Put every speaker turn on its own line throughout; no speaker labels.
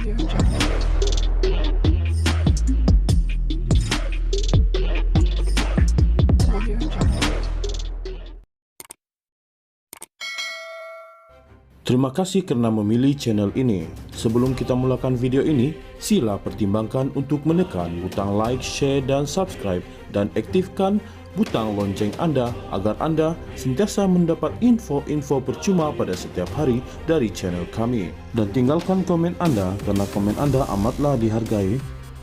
Terima kasih kerana memilih channel ini. Sebelum kita mulakan video ini, sila pertimbangkan untuk menekan butang like, share dan subscribe dan aktifkan butang lonceng anda agar anda sentiasa mendapat info-info percuma pada setiap hari dari channel kami. Dan tinggalkan komen anda kerana komen anda amatlah dihargai.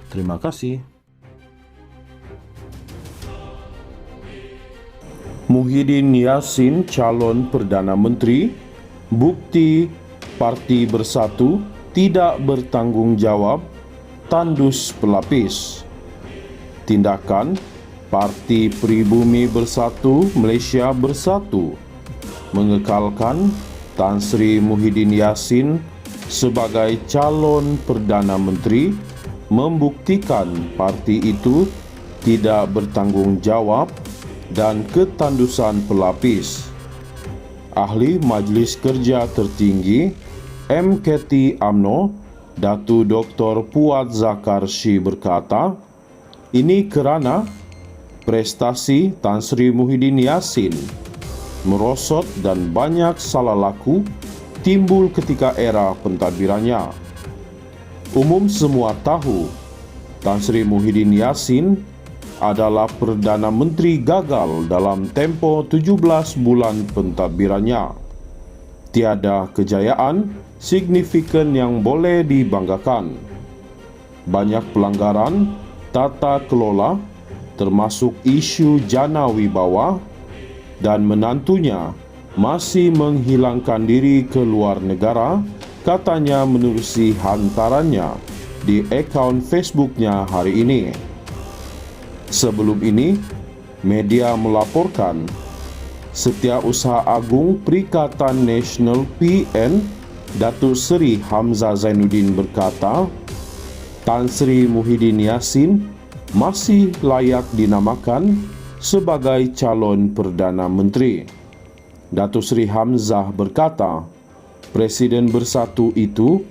Terima kasih. Muhyiddin Yassin calon Perdana Menteri. Bukti Parti Bersatu tidak bertanggungjawab, tandus pelapis. Tindakan Parti Pribumi Bersatu Malaysia Bersatu mengekalkan Tan Sri Muhyiddin Yassin sebagai calon Perdana Menteri membuktikan parti itu tidak bertanggungjawab dan ketandusan pelapis. Ahli Majlis Kerja Tertinggi MKT UMNO Datu Dr. Puat Zakarshi berkata, ini kerana prestasi Tan Sri Muhyiddin Yassin merosot dan banyak salah laku timbul ketika era pentadbirannya. Umum semua tahu Tan Sri Muhyiddin Yassin adalah Perdana Menteri gagal dalam tempoh 17 bulan pentadbirannya. Tiada kejayaan signifikan yang boleh dibanggakan. Banyak pelanggaran tata kelola termasuk isu jana wibawa dan menantunya masih menghilangkan diri ke luar negara, katanya menerusi hantarannya di akaun Facebooknya hari ini. Sebelum ini, media melaporkan Setiausaha Agung Perikatan Nasional PN Datuk Seri Hamzah Zainuddin berkata, Tan Sri Muhyiddin Yassin masih layak dinamakan sebagai calon Perdana Menteri. Datuk Seri Hamzah berkata, Presiden Bersatu itu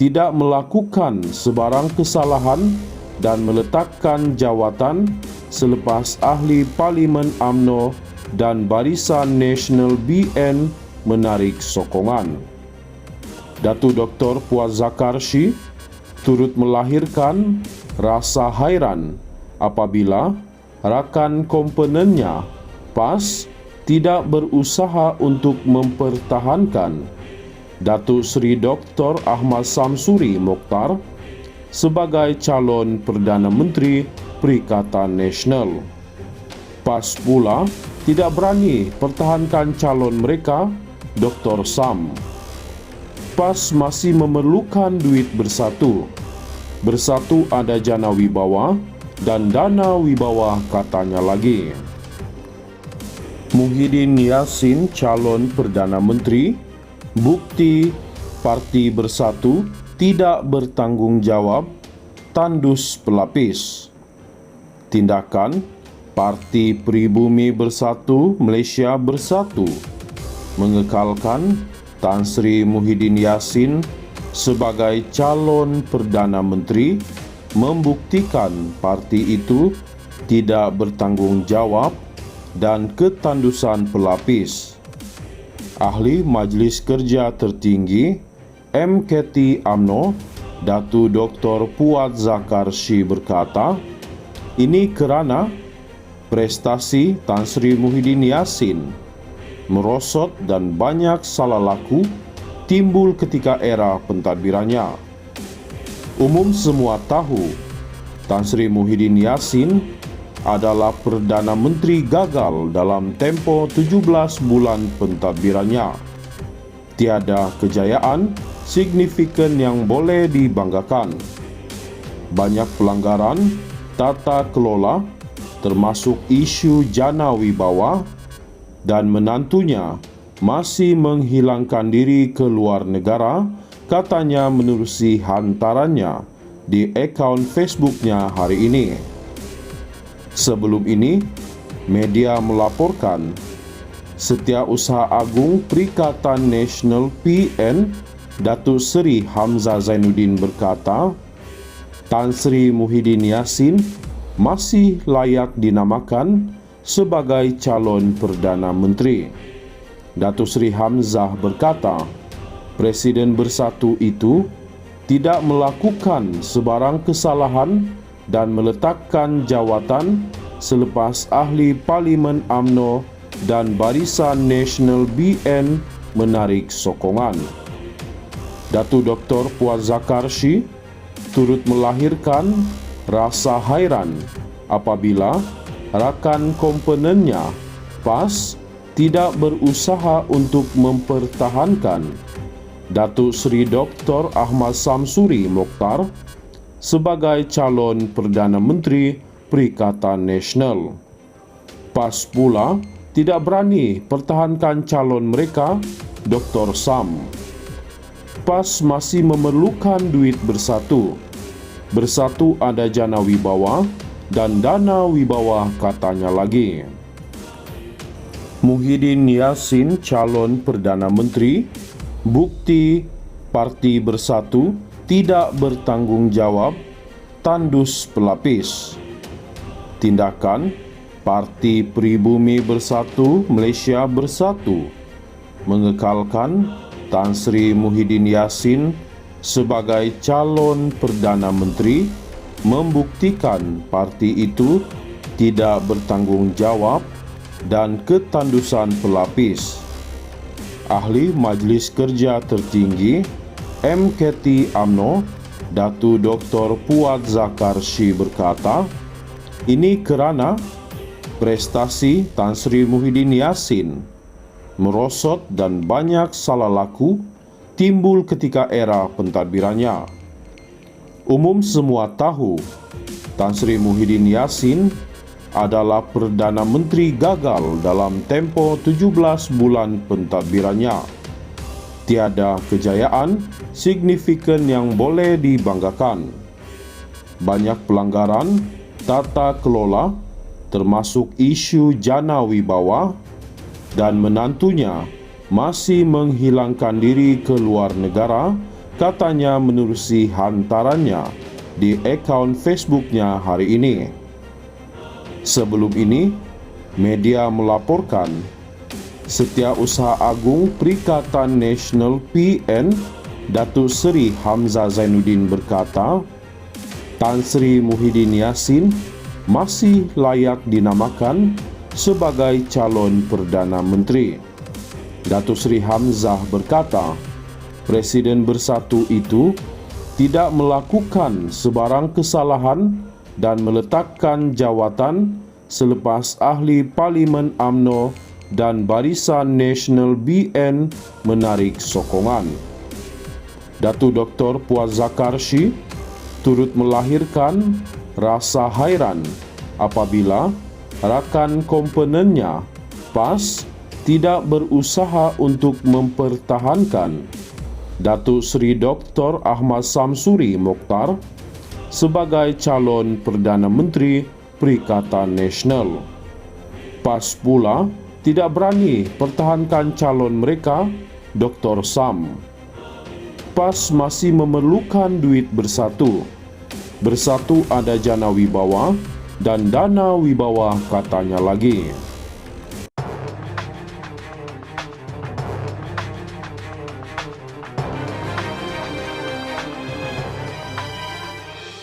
tidak melakukan sebarang kesalahan dan meletakkan jawatan selepas ahli Parlimen UMNO dan Barisan Nasional BN menarik sokongan. Datu Dr. Puat Zakarshi turut melahirkan rasa hairan apabila rakan komponennya PAS tidak berusaha untuk mempertahankan Datuk Seri Dr. Ahmad Samsuri Mokhtar sebagai calon Perdana Menteri Perikatan Nasional. PAS pula tidak berani pertahankan calon mereka, Dr. Sam. PAS masih memerlukan duit bersatu. Bersatu ada jana wibawa dan dana wibawa, katanya lagi. Muhyiddin Yassin calon Perdana Menteri. Bukti Parti Bersatu tidak bertanggungjawab, tandus pelapis. Tindakan Parti Pribumi Bersatu Malaysia Bersatu mengekalkan Tan Sri Muhyiddin Yassin sebagai calon Perdana Menteri membuktikan parti itu tidak bertanggungjawab dan ketandusan pelapis. Ahli Majlis Kerja Tertinggi MKT UMNO Datu Dr. Puat Zakarshi berkata, ini kerana prestasi Tan Sri Muhyiddin Yassin merosot dan banyak salah laku timbul ketika era pentadbirannya. Umum semua tahu Tan Sri Muhyiddin Yassin adalah Perdana Menteri gagal dalam tempoh 17 bulan pentadbirannya. Tiada kejayaan signifikan yang boleh dibanggakan. Banyak pelanggaran tata kelola termasuk isu jana wibawa dan menantunya masih menghilangkan diri ke luar negara, katanya menerusi hantarannya di akaun Facebooknya hari ini. Sebelum ini, media melaporkan Setiausaha Agung Perikatan Nasional PN Datuk Seri Hamzah Zainuddin berkata, Tan Sri Muhyiddin Yassin masih layak dinamakan sebagai calon Perdana Menteri. Datuk Seri Hamzah berkata, Presiden Bersatu itu tidak melakukan sebarang kesalahan dan meletakkan jawatan selepas ahli Parlimen UMNO dan Barisan Nasional BN menarik sokongan. Datuk Dr. Puan Zakarshi turut melahirkan rasa hairan apabila rakan komponennya PAS tidak berusaha untuk mempertahankan Datuk Seri Dr. Ahmad Samsuri Mokhtar sebagai calon Perdana Menteri Perikatan Nasional. PAS pula tidak berani pertahankan calon mereka, Dr. Sam. PAS masih memerlukan duit bersatu. Bersatu ada jana wibawa dan dana wibawa, katanya lagi. Muhyiddin Yassin calon Perdana Menteri, bukti Parti Bersatu tidak bertanggungjawab, tandus pelapis. Tindakan Parti Pribumi Bersatu Malaysia Bersatu mengekalkan Tan Sri Muhyiddin Yassin sebagai calon Perdana Menteri membuktikan parti itu tidak bertanggungjawab dan ketandusan pelapis. Ahli Majlis Kerja Tertinggi MKT UMNO, Datuk Dr. Puan Zakarshi berkata, ini kerana prestasi Tan Sri Muhyiddin Yassin merosot dan banyak salah laku timbul ketika era pentadbirannya. Umum semua tahu, Tan Sri Muhyiddin Yassin adalah Perdana Menteri gagal dalam tempoh 17 bulan pentadbirannya. Tiada kejayaan signifikan yang boleh dibanggakan. Banyak pelanggaran tata kelola termasuk isu jana wibawa, dan menantunya masih menghilangkan diri ke luar negara, katanya menerusi hantarannya di akaun Facebooknya hari ini. Sebelum ini, media melaporkan Setiausaha Agung Perikatan Nasional PN, Datuk Seri Hamzah Zainuddin berkata, Tan Sri Muhyiddin Yassin masih layak dinamakan sebagai calon Perdana Menteri. Datuk Seri Hamzah berkata, Presiden Bersatu itu tidak melakukan sebarang kesalahan dan meletakkan jawatan selepas ahli Parlimen UMNO dan Barisan Nasional BN menarik sokongan. Datuk Dr. Puan Zakarshi turut melahirkan rasa hairan apabila rakan komponennya PAS tidak berusaha untuk mempertahankan Datuk Seri Dr. Ahmad Samsuri Mokhtar sebagai calon Perdana Menteri Perikatan Nasional. PAS pula tidak berani pertahankan calon mereka, Dr. Sam. PAS masih memerlukan duit bersatu. Bersatu ada jana wibawa dan dana wibawa, katanya lagi.